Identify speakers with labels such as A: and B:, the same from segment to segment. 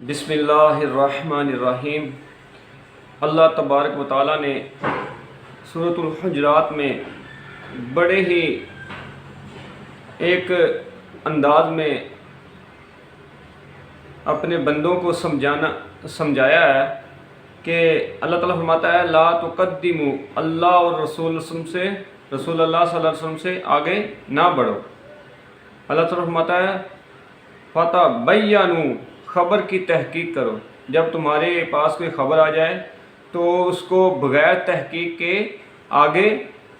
A: بسم اللہ الرحمن الرحیم۔ اللہ تبارک و تعالیٰ نے سورۃ الحجرات میں بڑے ہی ایک انداز میں اپنے بندوں کو سمجھایا ہے کہ اللہ تعالیٰ فرماتا ہے لا تقدموا، اللہ اور رسول اللہ صلی اللہ علیہ وسلم سے آگے نہ بڑھو۔ اللہ تعالیٰ فرماتا ہے فتبینوا، خبر کی تحقیق کرو۔ جب تمہارے پاس کوئی خبر آ جائے تو اس کو بغیر تحقیق کے آگے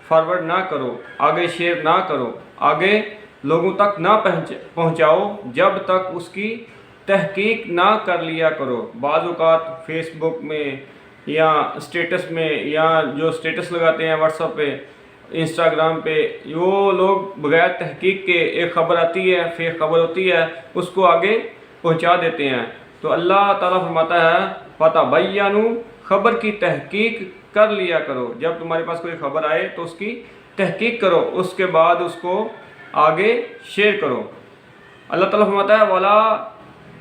A: فارورڈ نہ کرو، آگے شیئر نہ کرو، آگے لوگوں تک نہ پہنچاؤ جب تک اس کی تحقیق نہ کر لیا کرو۔ بعض اوقات فیس بک میں یا اسٹیٹس میں، یا جو اسٹیٹس لگاتے ہیں واٹس ایپ پہ، انسٹاگرام پہ، وہ لوگ بغیر تحقیق کے ایک خبر آتی ہے، فیک خبر ہوتی ہے، اس کو آگے پہنچا دیتے ہیں۔ تو اللہ تعالیٰ فرماتا ہے فتبینوا، خبر کی تحقیق کر لیا کرو۔ جب تمہارے پاس کوئی خبر آئے تو اس کی تحقیق کرو، اس کے بعد اس کو آگے شیئر کرو۔ اللہ تعالیٰ فرماتا ہے ولا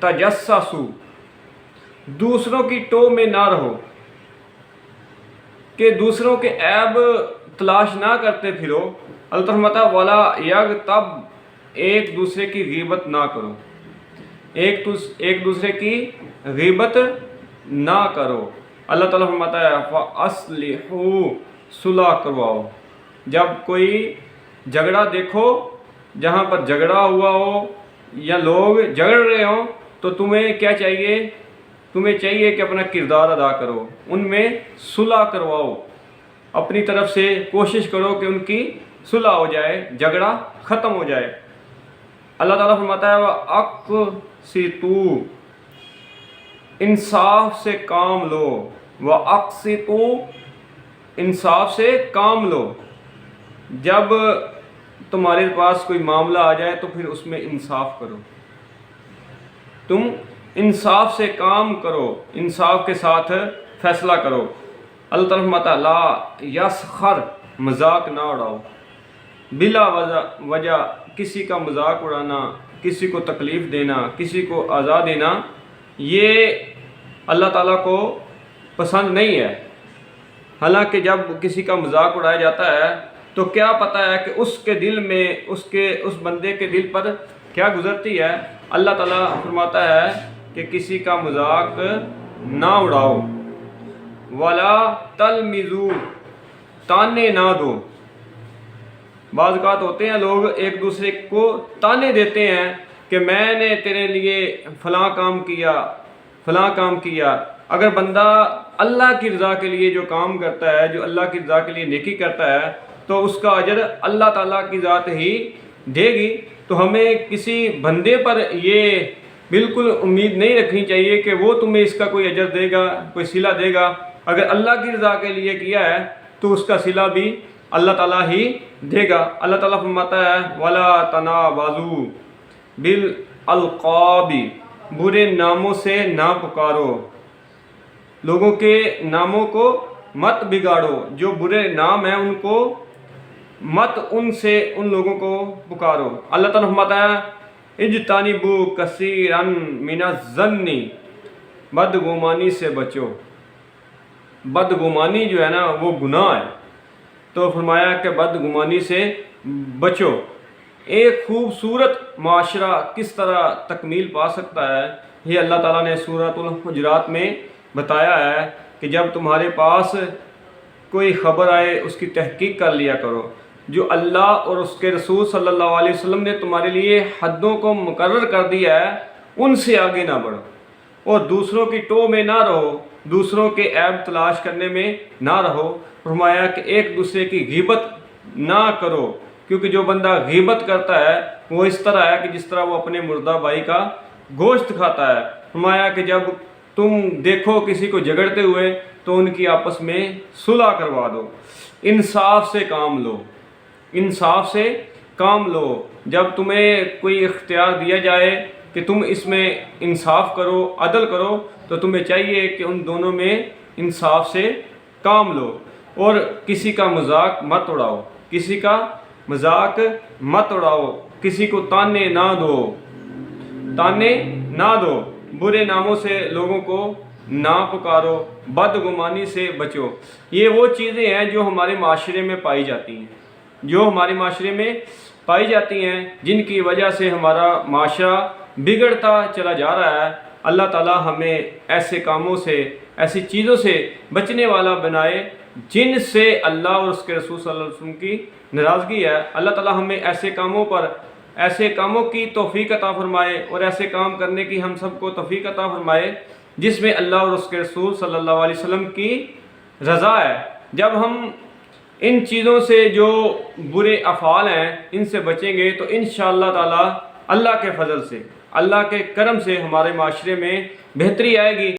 A: تجسسوا، دوسروں کی ٹو میں نہ رہو، کہ دوسروں کے عیب تلاش نہ کرتے پھرو۔ اللہ تعالیٰ فرماتا ہے ولا یغتب، ایک دوسرے کی غیبت نہ کرو، ایک دوسرے کی غیبت نہ کرو۔ اللہ تعالیٰ فرماتا ہے فَأَصْلِحُوا، صلح کرواؤ۔ جب کوئی جھگڑا دیکھو، جہاں پر جھگڑا ہوا ہو یا لوگ جھگڑ رہے ہوں، تو تمہیں کیا چاہیے؟ تمہیں چاہیے کہ اپنا کردار ادا کرو، ان میں صلح کرواؤ، اپنی طرف سے کوشش کرو کہ ان کی صلح ہو جائے، جھگڑا ختم ہو جائے۔ اللہ تعالیٰ فرماتا ہے وَأَقْسِطُوا، انصاف سے کام لو، وَأَقْسِطُوا، انصاف سے کام لو۔ جب تمہارے پاس کوئی معاملہ آ جائے تو پھر اس میں انصاف کرو، تم انصاف سے کام کرو، انصاف کے ساتھ فیصلہ کرو۔ اللہ تعالیٰ فرماتا ہے لا یسخر، مذاق نہ اڑاؤ، بلا وجہ کسی کا مذاق اڑانا، کسی کو تکلیف دینا، کسی کو آزا دینا، یہ اللہ تعالیٰ کو پسند نہیں ہے۔ حالانکہ جب کسی کا مذاق اڑایا جاتا ہے تو کیا پتہ ہے کہ اس کے دل میں، اس بندے کے دل پر کیا گزرتی ہے۔ اللہ تعالیٰ فرماتا ہے کہ کسی کا مذاق نہ اڑاؤ، ولا تلمزوا، تانے نہ دو۔ بعض اوقات ہوتے ہیں لوگ ایک دوسرے کو تانے دیتے ہیں کہ میں نے تیرے لیے فلاں کام کیا۔ اگر بندہ اللہ کی رضا کے لیے جو کام کرتا ہے، جو اللہ کی رضا کے لیے نیکی کرتا ہے، تو اس کا اجر اللہ تعالیٰ کی ذات ہی دے گی۔ تو ہمیں کسی بندے پر یہ بالکل امید نہیں رکھنی چاہیے کہ وہ تمہیں اس کا کوئی اجر دے گا، کوئی صلہ دے گا۔ اگر اللہ کی رضا کے لیے کیا ہے تو اس کا صلہ بھی اللہ تعالیٰ ہی دے گا۔ اللہ تعالیٰ فرماتا ہے وَلَا تَنَابَزُوا بِالْأَلْقَابِ، برے ناموں سے نہ پکارو، لوگوں کے ناموں کو مت بگاڑو، جو برے نام ہیں ان کو مت ان لوگوں کو پکارو۔ اللہ تعالیٰ فرماتا ہے اجتنبوا کثیرا من الظن، بدگمانی سے بچو۔ بدگمانی جو ہے نا وہ گناہ ہے، تو فرمایا کہ بدگمانی سے بچو۔ ایک خوبصورت معاشرہ کس طرح تکمیل پا سکتا ہے، یہ اللہ تعالیٰ نے سورۃ الحجرات میں بتایا ہے کہ جب تمہارے پاس کوئی خبر آئے اس کی تحقیق کر لیا کرو۔ جو اللہ اور اس کے رسول صلی اللہ علیہ وسلم نے تمہارے لیے حدوں کو مقرر کر دیا ہے، ان سے آگے نہ بڑھو، اور دوسروں کی ٹو میں نہ رہو، دوسروں کے عیب تلاش کرنے میں نہ رہو۔ فرمایا کہ ایک دوسرے کی غیبت نہ کرو، کیونکہ جو بندہ غیبت کرتا ہے وہ اس طرح ہے کہ جس طرح وہ اپنے مردہ بھائی کا گوشت کھاتا ہے۔ فرمایا کہ جب تم دیکھو کسی کو جھگڑتے ہوئے تو ان کی آپس میں صلح کروا دو، انصاف سے کام لو، انصاف سے کام لو۔ جب تمہیں کوئی اختیار دیا جائے کہ تم اس میں انصاف کرو، عدل کرو، تو تمہیں چاہیے کہ ان دونوں میں انصاف سے کام لو، اور کسی کا مذاق مت اڑاؤ، کسی کا مذاق مت اڑاؤ، کسی کو تانے نہ دو، تانے نہ دو۔ برے ناموں سے لوگوں کو نہ پکارو، بدگمانی سے بچو۔ یہ وہ چیزیں ہیں جو ہمارے معاشرے میں پائی جاتی ہیں، جو ہمارے معاشرے میں پائی جاتی ہیں، جن کی وجہ سے ہمارا معاشرہ بگڑتا چلا جا رہا ہے۔ اللہ تعالی ہمیں ایسے کاموں سے، ایسی چیزوں سے بچنے والا بنائے جن سے اللہ اور اس کے رسول صلی اللہ علیہ وسلم کی ناراضگی ہے۔ اللہ تعالی ہمیں ایسے کاموں کی توفیق عطا فرمائے، اور ایسے کام کرنے کی ہم سب کو توفیق عطا فرمائے جس میں اللہ اور اس کے رسول صلی اللہ علیہ وسلم کی رضا ہے۔ جب ہم ان چیزوں سے جو برے افعال ہیں ان سے بچیں گے تو انشاءاللہ تعالی اللہ کے فضل سے، اللہ کے کرم سے ہمارے معاشرے میں بہتری آئے گی۔